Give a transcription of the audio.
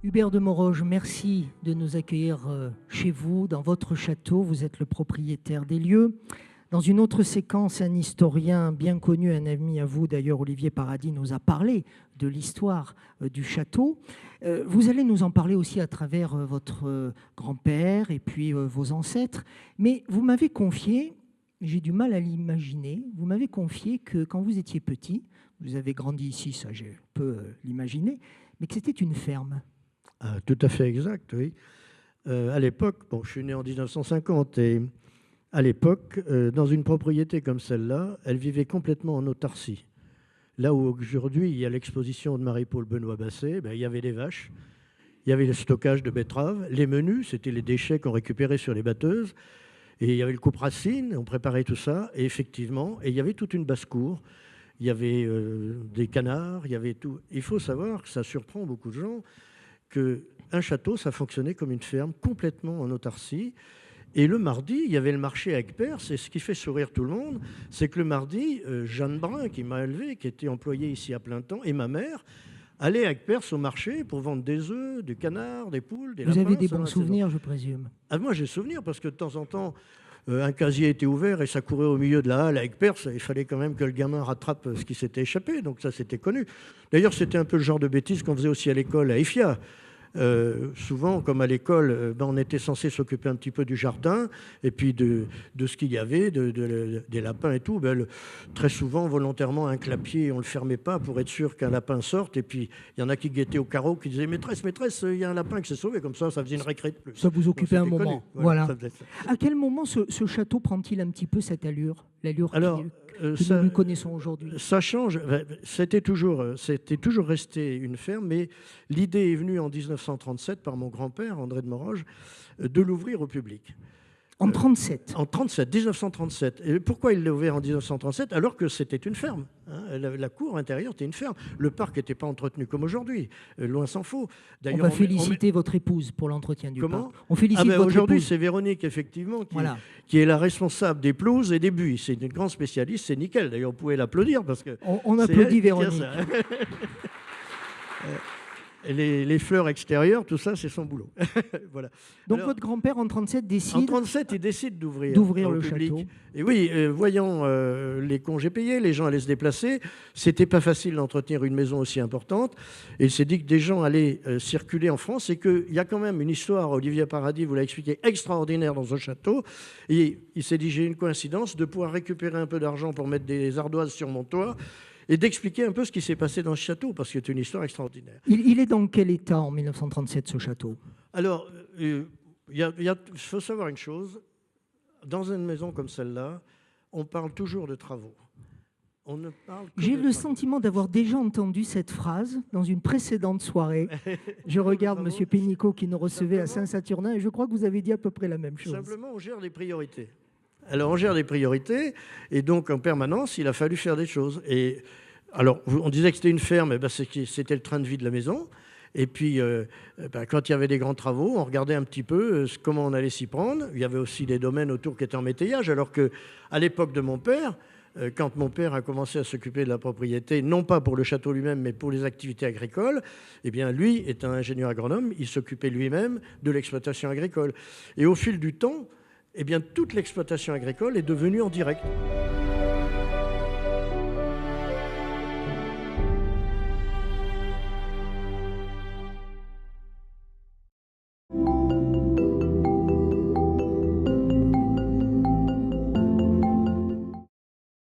Hubert de Moroge, merci de nous accueillir chez vous, dans votre château. Vous êtes le propriétaire des lieux. Dans une autre séquence, un historien bien connu, un ami à vous d'ailleurs, Olivier Paradis, nous a parlé de l'histoire du château. Vous allez nous en parler aussi à travers votre grand-père et puis vos ancêtres. Mais vous m'avez confié, j'ai du mal à l'imaginer, vous m'avez confié que quand vous étiez petit, vous avez grandi ici, ça je peux l'imaginer, mais que c'était une ferme. Ah, tout à fait exact, oui. À l'époque, bon, je suis né en 1950 et à l'époque, dans une propriété comme celle-là, elle vivait complètement en autarcie. Là où aujourd'hui, il y a l'exposition de Marie-Paul Benoît-Basset, ben, il y avait des vaches, il y avait le stockage de betteraves, les menus, c'était les déchets qu'on récupérait sur les batteuses, et il y avait le coupe-racine, on préparait tout ça, et effectivement, et il y avait toute une basse-cour, il y avait des canards, il y avait tout. Il faut savoir que ça surprend beaucoup de gens, qu'un château, ça fonctionnait comme une ferme, complètement en autarcie. Et le mardi, il y avait le marché à Aiguepère. C'est ce qui fait sourire tout le monde, c'est que le mardi, Jeanne Brun, qui m'a élevé, qui était employée ici à plein temps, et ma mère, allaient à Aiguepère au marché pour vendre des œufs, du canard, des poules, des lapins. Vous avez des bons souvenirs, je présume. Ah, moi, j'ai souvenir, parce que de temps en temps, un casier était ouvert et ça courait au milieu de la halle à Aiguepère. Il fallait quand même que le gamin rattrape ce qui s'était échappé, donc ça, c'était connu. D'ailleurs, c'était un peu le genre de bêtises qu'on faisait aussi à l'école à Ifia. Souvent, comme à l'école, ben, on était censé s'occuper un petit peu du jardin et puis de ce qu'il y avait, des lapins et tout. Ben, très souvent, volontairement, un clapier, on ne le fermait pas pour être sûr qu'un lapin sorte. Et puis, il y en a qui guettaient au carreau, qui disaient « Maîtresse, maîtresse, il y a un lapin qui s'est sauvé ». Comme ça faisait une récré de plus. Ça vous occupait un moment. Voilà. Ça. À quel moment ce château prend-il un petit peu cette allure, l'allure que nous lui connaissons aujourd'hui? Ça change. C'était toujours resté une ferme, mais l'idée est venue en 1937 par mon grand-père, André de Moroge, de l'ouvrir au public. En 37. En 1937. Et pourquoi il l'a ouvert en 1937 alors que c'était une ferme, hein. La cour intérieure était une ferme. Le parc n'était pas entretenu comme aujourd'hui, loin s'en faut. On va féliciter votre épouse pour l'entretien du parc. On félicite votre aujourd'hui, épouse. c'est Véronique, effectivement, qui est la responsable des pelouses et des buis. C'est une grande spécialiste, c'est nickel. D'ailleurs, vous pouvez l'applaudir parce que... On applaudit Véronique. Les fleurs extérieures, tout ça, c'est son boulot. Voilà. Donc votre grand-père, en 37, décide... En 37, il décide d'ouvrir le public. château. Et oui, voyant les congés payés, les gens allaient se déplacer. C'était pas facile d'entretenir une maison aussi importante. Et il s'est dit que des gens allaient circuler en France et qu'il y a quand même une histoire, Olivier Paradis vous l'a expliqué, extraordinaire dans ce château. Et il s'est dit, j'ai une coïncidence de pouvoir récupérer un peu d'argent pour mettre des ardoises sur mon toit et d'expliquer un peu ce qui s'est passé dans ce château, parce que c'est une histoire extraordinaire. Il est dans quel état en 1937, ce château? Alors, il faut savoir une chose, dans une maison comme celle-là, on parle toujours de travaux. J'ai le sentiment d'avoir déjà entendu cette phrase dans une précédente soirée. Je regarde M. Pénicaud qui nous recevait à Saint-Saturnin et je crois que vous avez dit à peu près la même chose. Simplement, on gère des priorités. Alors, on gère des priorités, et donc, en permanence, il a fallu faire des choses. Et alors, on disait que c'était une ferme, et ben c'était le train de vie de la maison. Et puis, quand il y avait des grands travaux, on regardait un petit peu comment on allait s'y prendre. Il y avait aussi des domaines autour qui étaient en métayage, alors qu'à l'époque de mon père, quand mon père a commencé à s'occuper de la propriété, non pas pour le château lui-même, mais pour les activités agricoles, eh bien, lui est un ingénieur agronome, il s'occupait lui-même de l'exploitation agricole. Et au fil du temps, eh bien, toute l'exploitation agricole est devenue en direct.